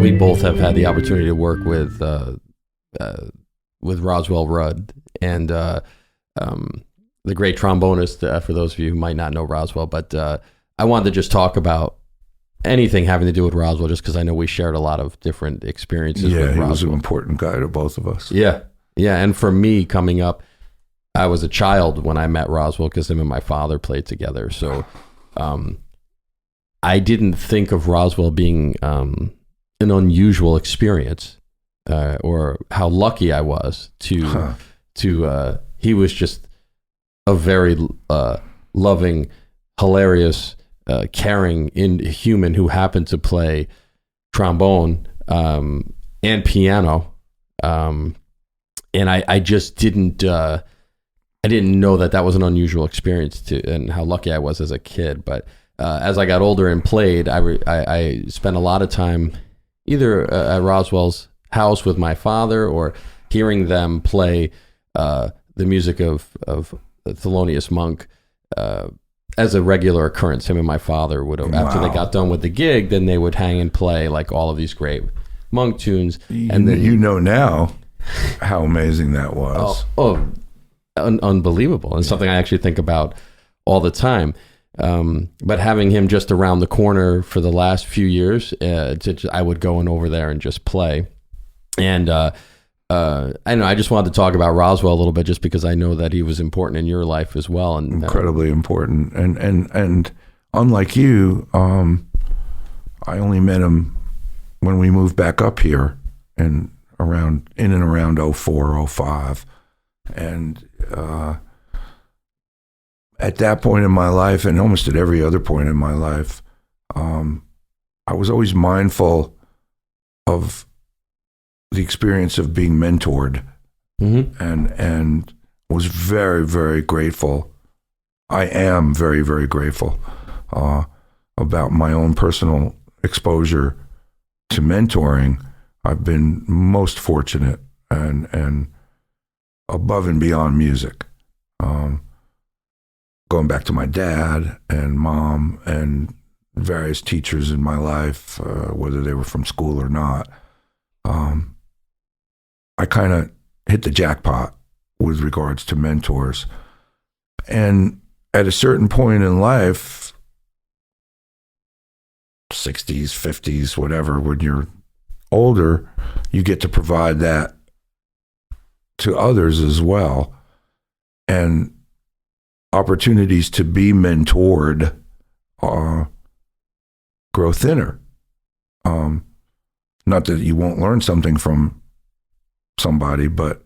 we both have had the opportunity to work with Roswell Rudd and the great trombonist. For those of you who might not know Roswell, but I wanted to just talk about anything having to do with Roswell, just because I know we shared a lot of different experiences. Yeah, with Roswell. He was an important guy to both of us. Yeah, and for me, coming up, I was a child when I met Roswell because him and my father played together. So I didn't think of Roswell being an unusual experience, or how lucky I was to he was just a very loving, hilarious, caring human who happened to play trombone and piano, and I just didn't I didn't know that was an unusual experience and how lucky I was as a kid. But as I got older and played, I spent a lot of time either at Roswell's house with my father or hearing them play the music of Thelonious Monk as a regular occurrence. Him and my father would, after they got done with the gig, then they would hang and play like all of these great Monk tunes. And then you know now how amazing that was. Unbelievable, and something I actually think about all the time. But having him just around the corner for the last few years, I would go over there and just play. And I know I just wanted to talk about Roswell a little bit, just because I know that he was important in your life as well, and incredibly important. And unlike you, I only met him when we moved back up here in and around 04, 05. And at that point in my life, and almost at every other point in my life, I was always mindful of the experience of being mentored, and was very, very grateful. I am very, very grateful about my own personal exposure to mentoring. I've been most fortunate and above and beyond music. Going back to my dad and mom and various teachers in my life, whether they were from school or not, I kind of hit the jackpot with regards to mentors. And at a certain point in life, 60s, 50s, whatever, when you're older, you get to provide that to others as well. And opportunities to be mentored grow thinner. Not that you won't learn something from somebody, but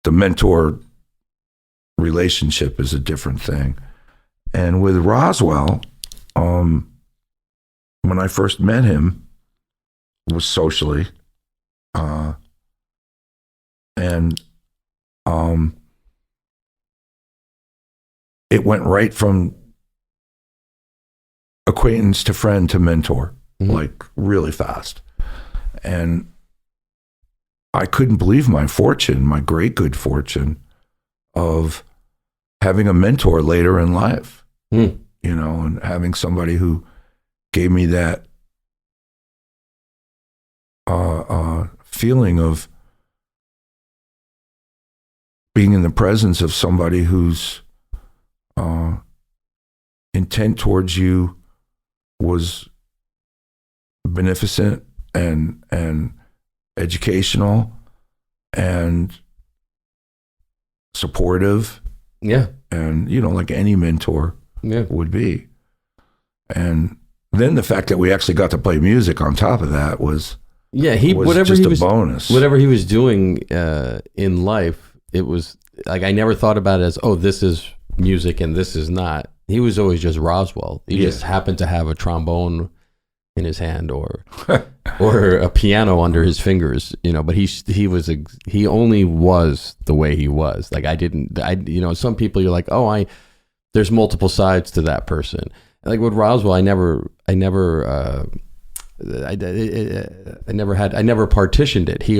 the mentor relationship is a different thing. And with Roswell, when I first met him, it was socially, and it went right from acquaintance to friend to mentor, like really fast. And I couldn't believe my fortune, my great good fortune of having a mentor later in life, you know, and having somebody who gave me that feeling of being in the presence of somebody whose intent towards you was beneficent and educational and supportive. Yeah. And, you know, like any mentor would be. And then the fact that we actually got to play music on top of that was just a bonus. Whatever he was doing in life, it was like, I never thought about it as, oh, this is music and this is not. He was always just Roswell. He just happened to have a trombone in his hand or a piano under his fingers, you know, but he only was the way he was. Like you know, some people you're like, oh, there's multiple sides to that person. Like with Roswell, I never partitioned it. He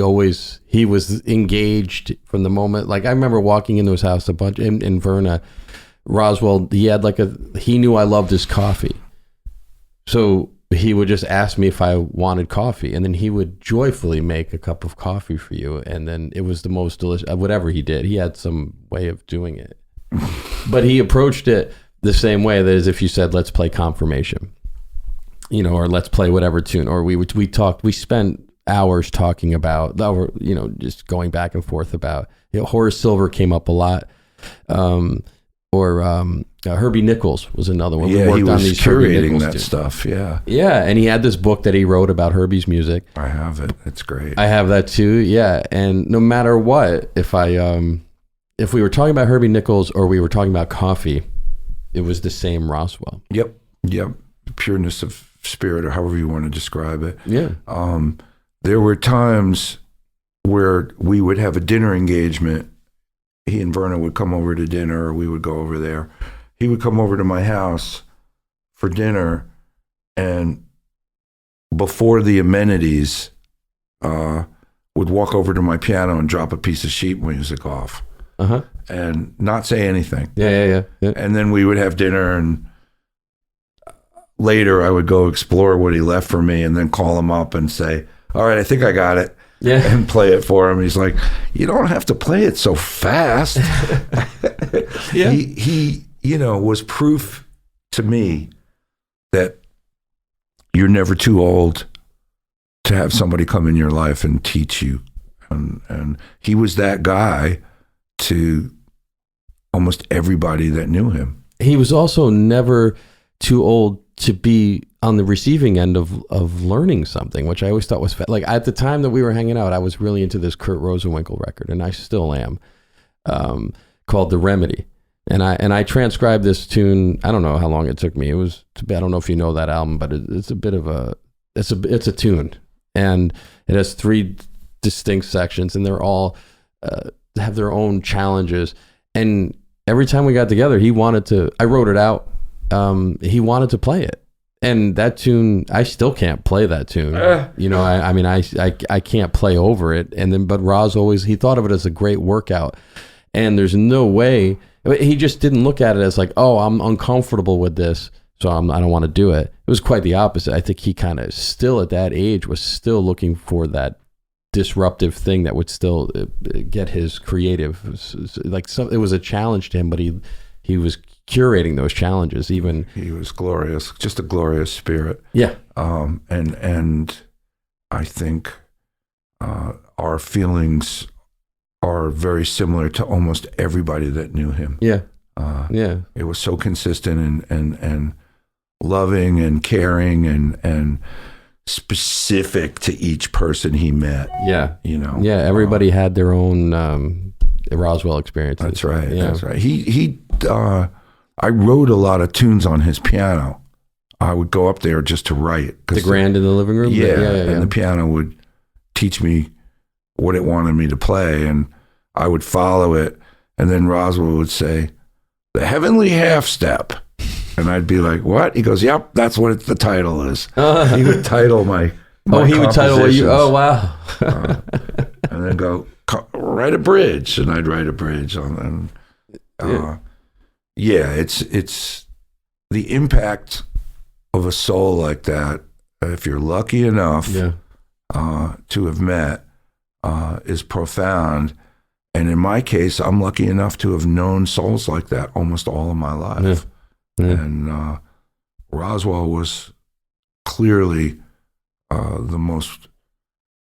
was engaged from the moment. Like I remember walking into his house a bunch in Verna. Roswell, he knew I loved his coffee. So he would just ask me if I wanted coffee, and then he would joyfully make a cup of coffee for you, and then it was the most delicious. Whatever he did, he had some way of doing it, but he approached it the same way that as if you said, "Let's play Confirmation," or "Let's play whatever tune," or we talked. We spent hours talking about, just going back and forth about. Horace Silver came up a lot. Herbie Nichols was another one. Yeah, he was curating that tunes. stuff. Yeah. Yeah, and he had this book that he wrote about Herbie's music. I have it. It's great. I have that too. Yeah, and no matter what, if we were talking about Herbie Nichols or we were talking about coffee, it was the same Roswell. Yep. Pureness of spirit, or however you want to describe it. Yeah. There were times where we would have a dinner engagement. He and Verna would come over to dinner, or we would go over there. He would come over to my house for dinner, and before the amenities, would walk over to my piano and drop a piece of sheet music off, and not say anything. Yeah. And then we would have dinner, and later I would go explore what he left for me, and then call him up and say, "All right, I think I got it." Yeah, and play it for him. He's like, "You don't have to play it so fast." Yeah. He was proof to me that you're never too old to have somebody come in your life and teach you. And he was that guy to almost everybody that knew him. He was also never too old to be on the receiving end of learning something, which I always thought was like at the time that we were hanging out, I was really into this Kurt Rosenwinkel record, and I still am, called The Remedy. And I transcribed this tune. I don't know how long it took me. I don't know if you know that album, but it's a bit of it's a tune, and it has 3 distinct sections, and they're all have their own challenges. And every time we got together, I wrote it out. He wanted to play it, and that tune, I still can't play that tune. I can't play over it. And then, but Roz he thought of it as a great workout, and there's no way. He just didn't look at it as like, oh, I'm uncomfortable with this, so I don't want to do it. It was quite the opposite. I think he kind of still at that age was still looking for that disruptive thing that would still get his creative. It was a challenge to him, but he was curating those challenges. Even he was glorious, just a glorious spirit. Yeah. And I think our feelings are very similar to almost everybody that knew him. Yeah. It was so consistent and loving and caring and specific to each person he met. Yeah. Yeah. Everybody had their own Roswell experience. That's right. Yeah. That's right. I wrote a lot of tunes on his piano. I would go up there just to write. The grand in the living room? Yeah. And the piano would teach me what it wanted me to play, and I would follow it. And then Roswell would say, "The Heavenly Half Step." And I'd be like, "What?" He goes, "Yep, that's what the title is." He would title my he would title what you, oh, wow. And then go, "Write a bridge." And I'd write a bridge on them. It's the impact of a soul like that, if you're lucky enough to have met, is profound. And in my case, I'm lucky enough to have known souls like that almost all of my life. Yeah. And Roswell was clearly the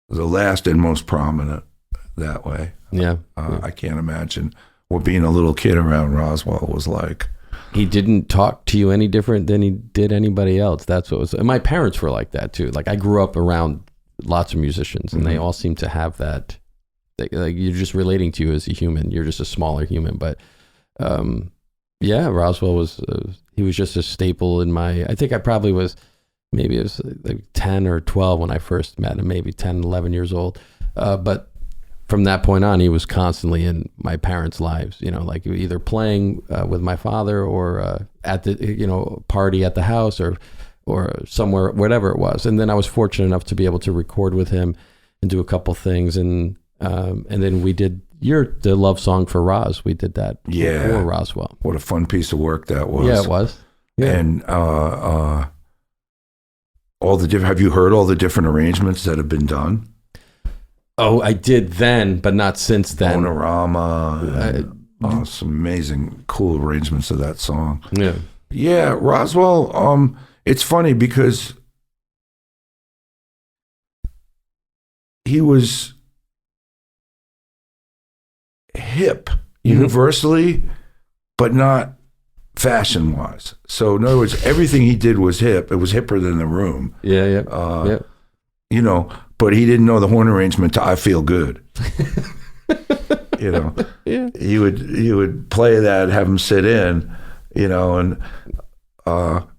last and most prominent that way. I can't imagine what being a little kid around Roswell was like. He didn't talk to you any different than he did anybody else. That's what was. And my parents were like that too. Like I grew up around lots of musicians, and they all seem to have that. Like you're just relating to you as a human. You're just a smaller human. But Roswell was. He was just a staple in my. I think I probably was. Maybe it was like 10 or 12 when I first met him. Maybe 10, 11 years old. But from that point on, he was constantly in my parents' lives, like either playing with my father or at the, party at the house or somewhere, whatever it was. And then I was fortunate enough to be able to record with him and do a couple things. And then we did the love song for Roz. We did that for Roswell. What a fun piece of work that was. Yeah, it was. Yeah. And Have you heard all the different arrangements that have been done? Oh, I did then, but not since then. Panorama. Some amazing, cool arrangements of that song. Yeah. Yeah, Roswell. It's funny because he was hip universally, but not fashion-wise. So in other words, everything he did was hip. It was hipper than The Room. Yeah. You know, but he didn't know the horn arrangement to I Feel Good. You know, Yeah. he would play that, have him sit in, you know, and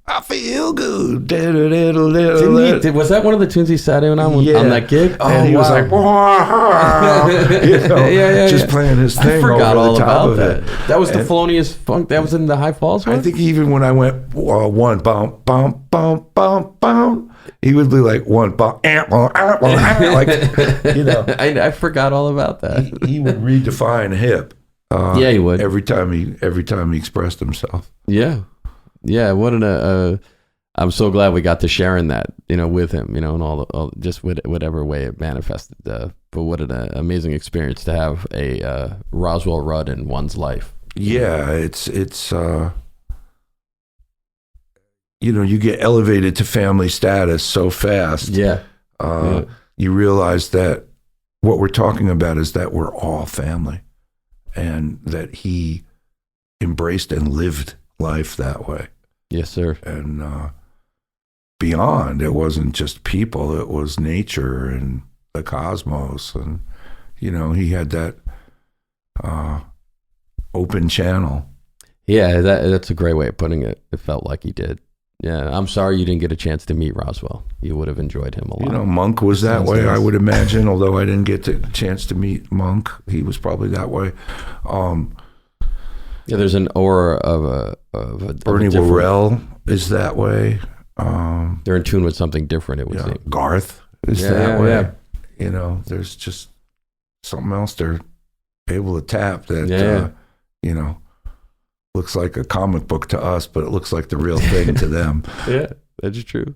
I feel good. Was that one of the tunes he sat in on that gig? Oh, and he was like, you know, just playing his thing. I forgot over all the top about of that. it. That was the Felonious Funk. That was in the High Falls one? I think even when I went one bum bum bum bum bum, he would be like one bum, like, you know. I forgot all about that. He would redefine hip. Yeah, he would every time he expressed himself. Yeah. What I'm so glad we got to share in that, you know, with him, you know, and all just whatever way it manifested. But what an amazing experience to have a Roswell Rudd in one's life. Yeah, it's you know, you get elevated to family status so fast. Yeah. You realize that what we're talking about is that we're all family, and that he embraced and lived life that way. Yes, sir. And beyond, it wasn't just people, it was nature and the cosmos. And, you know, he had that open channel. Yeah, that's a great way of putting it. It felt like he did. Yeah, I'm sorry you didn't get a chance to meet Roswell. You would have enjoyed him a lot. You know, Monk was that way, I would imagine, although I didn't get the chance to meet Monk. He was probably that way. Yeah, there's an aura of Bernie Worrell is that way. They're in tune with something different, it would seem. Garth is that way. Yeah. You know, there's just something else they're able to tap that, you know, looks like a comic book to us, but it looks like the real thing to them. Yeah, that's true.